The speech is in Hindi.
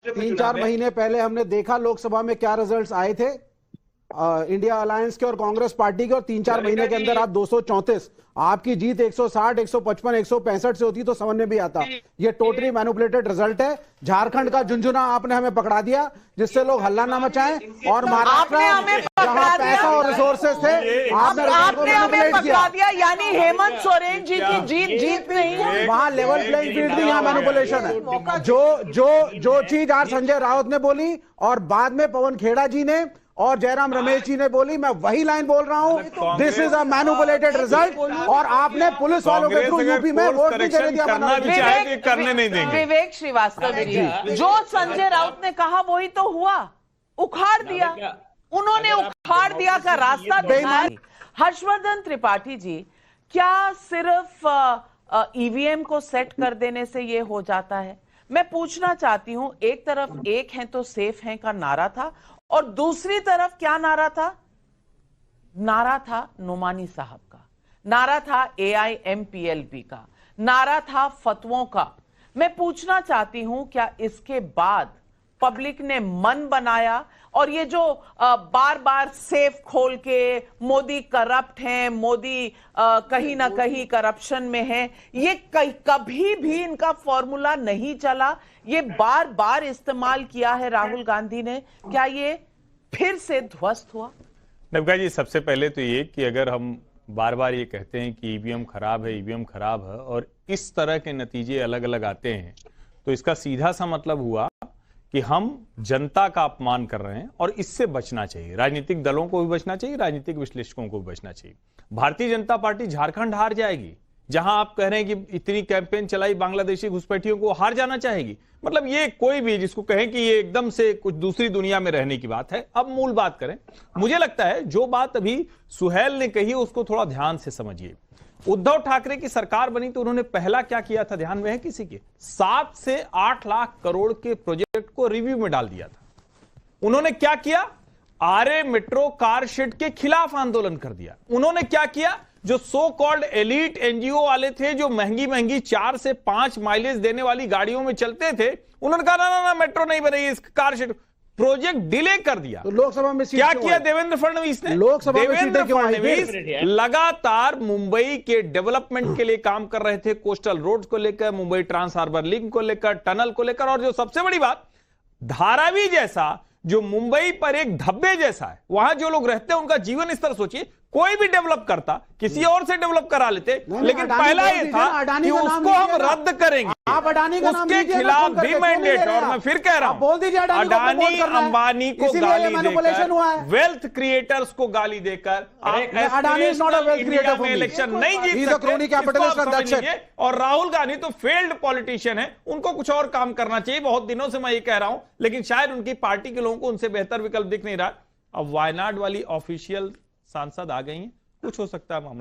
3-4 महीने पहले हमने देखा लोकसभा में क्या रिजल्ट्स आए थे इंडिया अलायंस के और कांग्रेस पार्टी के, और 3-4 महीने के अंदर आप 234, आपकी जीत 160, 155, 165 से होती तो समझ में भी आता। ये टोटली मैनिपुलेटेड रिजल्ट है। झारखंड का झुंझुना आपने हमें पकड़ा दिया, जिससे लोग हल्ला ना मचाएं, और महाराष्ट्र जहां पैसा और रिसोर्सेस थे आपने हमें पकड़ा दिया। यानी हेमंत सोरेन जी की जीत नहीं है, वहां लेवल प्लेइंग फील्ड भी, यहाँ मैनिपुलेशन है। जो चीज आज संजय राउत ने बोली और बाद में पवन खेड़ा जी ने और जयराम रमेश जी ने बोली, मैं वही लाइन बोल रहा हूं, this is a manipulated result. और आपने पुलिस वालों के थ्रू यूपी में वोट नहीं देने दिया, करने नहीं देंगे। विवेक श्रीवास्तव जी, जो संजय राउत ने कहा वही तो हुआ, उखाड़ दिया, उन्होंने उखाड़ दिया का रास्ता दिखाया। हर्षवर्धन त्रिपाठी जी, क्या सिर्फ ईवीएम को सेट कर देने से ये हो जाता है? मैं पूछना चाहती हूं, एक तरफ एक है तो सेफ है का नारा था, और दूसरी तरफ क्या नारा था? नारा था नोमानी साहब का, नारा था AIMPLB का, नारा था फतवों का। मैं पूछना चाहती हूं, क्या इसके बाद पब्लिक ने मन बनाया? और ये जो बार बार सेफ खोल के मोदी करप्ट हैं, मोदी कहीं ना कहीं करप्शन में है, ये कभी भी इनका फॉर्मूला नहीं चला, ये बार बार इस्तेमाल किया है राहुल गांधी ने, क्या ये फिर से ध्वस्त हुआ? नवका जी, सबसे पहले तो ये कि अगर हम बार बार ये कहते हैं कि ईवीएम खराब है, ईवीएम खराब है, और इस तरह के नतीजे अलग अलग आते हैं, तो इसका सीधा सा मतलब हुआ कि हम जनता का अपमान कर रहे हैं, और इससे बचना चाहिए। राजनीतिक दलों को भी बचना चाहिए, राजनीतिक विश्लेषकों को भी बचना चाहिए। भारतीय जनता पार्टी झारखंड हार जाएगी, जहां आप कह रहे हैं कि इतनी कैंपेन चलाई बांग्लादेशी घुसपैठियों को, हार जाना चाहेगी। मतलब ये कोई भी जिसको कहें कि ये एकदम से कुछ दूसरी दुनिया में रहने की बात है। अब मूल बात करें, मुझे लगता है जो बात अभी सुहेल ने कही उसको थोड़ा ध्यान से समझिए। उद्धव ठाकरे की सरकार बनी तो उन्होंने पहला क्या किया था, ध्यान में है किसी के? 7 से 8 लाख करोड़ के प्रोजेक्ट को रिव्यू में डाल दिया था। उन्होंने क्या किया? आरे मेट्रो कार शेड के खिलाफ आंदोलन कर दिया। उन्होंने क्या किया? जो सो कॉल्ड एलीट एनजीओ वाले थे, जो महंगी महंगी 4 से 5 माइलेज देने वाली गाड़ियों में चलते थे, उन्होंने कहा ना मेट्रो नहीं बनेगी, इस कार शेड प्रोजेक्ट डिले कर दिया। तो लोकसभा में क्या किया देवेंद्र फडणवीस ने? देवेंद्र फडणवीस लगातार मुंबई के डेवलपमेंट के लिए काम कर रहे थे, कोस्टल रोड्स को लेकर, मुंबई ट्रांस हार्बर लिंक को लेकर, टनल को लेकर, और जो सबसे बड़ी बात, धारावी जैसा जो मुंबई पर एक धब्बे जैसा है, वहां जो लोग रहते हैं उनका जीवन स्तर सोचिए, कोई भी डेवलप करता किसी और से डेवलप करा लेते, लेकिन पहला ये था कि उसको हम रद्द करेंगे। आप अडानी का नाम उसके खिलाफ भी मैंडेट, और मैं फिर कह रहा हूं, बोल दीजिए अडानी अंबानी को गाली देकर, वेल्थ क्रिएटर्स को गाली देकर Adani is not a wealth creator में इलेक्शन नहीं जीत सकते। और राहुल गांधी तो फेल्ड पॉलिटिशियन है, उनको कुछ और काम करना चाहिए। बहुत दिनों से मैं ये कह रहा हूं, लेकिन शायद उनकी पार्टी के लोगों को उनसे बेहतर विकल्प दिख नहीं रहा। अब वायनाड वाली ऑफिशियल सांसद आ गई हैं, कुछ हो सकता है मामला।